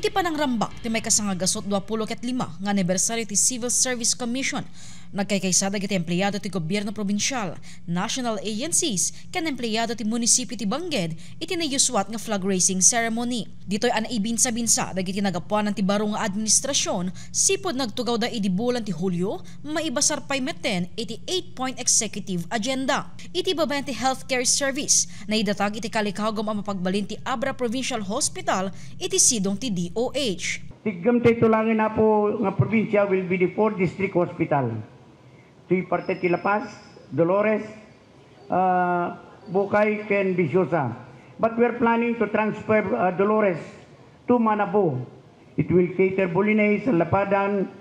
Iti panang rambak ti may kasangagasot 25 nga anibersaryo ti Civil Service Commission. Nagkaykaysa dagiti empleyado ti gobyerno probinsyal, national agencies, ken empleyado ti munisipyo ti Bangged iti nayuswat nga flag raising ceremony. Dito'y anaibinsa-binsa dagiti nagapuanan ti baro nga administrasyon sipod nagtugaw da idi bulan ti Hulyo maibasar pay meten iti 8-point executive agenda. Iti babayan ti healthcare service na idatag iti kalikagom ang mapagbalin ti Abra Provincial Hospital iti sidong ti DOH. Tigam tayo tulangin na po nga probinsya will be the 4 district hospital. Ito'y parte ti La Paz, Dolores, Bukay, ken Visiosa. But we're planning to transfer Dolores to Manabo. It will cater Bulinays, Lapadan,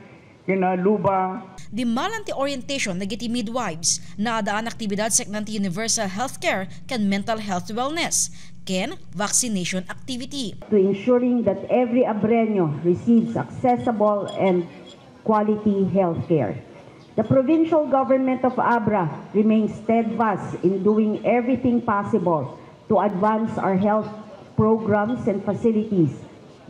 Luba. Di malang ti orientation nagiti midwives na adaan aktibidad seknan ti universal healthcare ken mental health wellness ken vaccination activity. To ensuring that every Abreño receives accessible and quality healthcare. The provincial government of Abra remains steadfast in doing everything possible to advance our health programs and facilities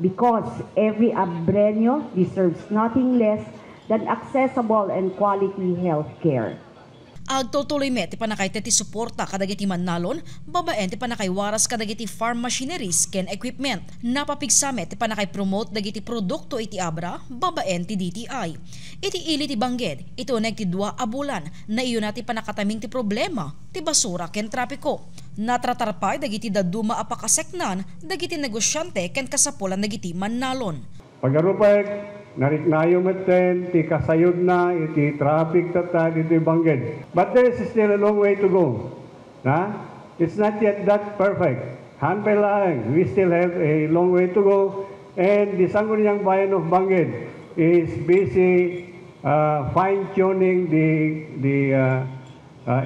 because every Abreño deserves nothing less than accessible and quality health care. Agtutuloy met ti panakay ti suporta kadagiti mannalon, babaen ti panakay waras kadagiti farm machineries ken equipment. Napapigsamet ti panakay promote dagiti produkto iti Abra, babaen ti DTI. Iti ili ti Bangged, ito ti 2 a bulan na iyon ti panakataming ti problema ti basura ken trapiko. Natratarpay dagiti daduma a pakaseknan dagiti negosyante ken kasapulan dagiti mannalon. Pagarupay nariknayo meten ti kasayod na iti traffic tata iti Bangged. But there is still a long way to go. It's not yet that perfect. Hanpay lang, we still have a long way to go. And the Sangguniang Bayan of Bangged is busy fine-tuning the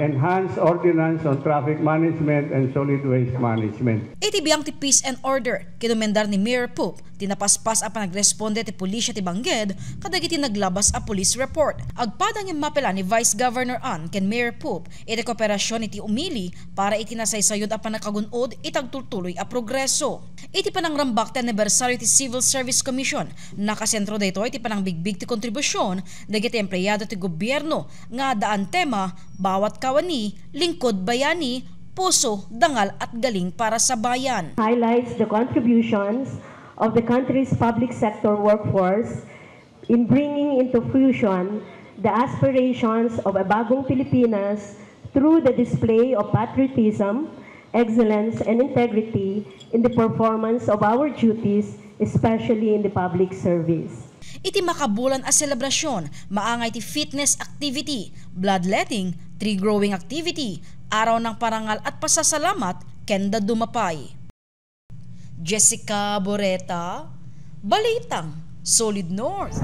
enhanced ordinance on traffic management and solid waste management. Iti biyang ti peace and order, kinumendar ni Mayor Pope, tinapaspas a panagresponde ti pulisya ti Bangged, kadagiti naglabas a police report. Agpadang yung mapela ni Vice Governor Ann ken Mayor Pope, iti kooperasyon iti umili para itinasaysayod a panakagunod itagtultuloy a progreso. Iti panangrambak ti anibersaryo ti Civil Service Commission, nakasentro dito iti panangbigbig ti kontribusyon, dagiti empleyado ti gobyerno, nga daan tema, bawat kawani, lingkod bayani, puso, dangal at galing para sa bayan. Highlights the contributions of the country's public sector workforce in bringing into fruition the aspirations of a bagong Pilipinas through the display of patriotism, excellence, and integrity in the performance of our duties, especially in the public service. Iti makabulan a selebrasyon, maangay ti fitness activity, bloodletting, tree growing activity, araw ng parangal at pasasalamat, kenda dumapay. Jessica Boreta, Balitang Solid North.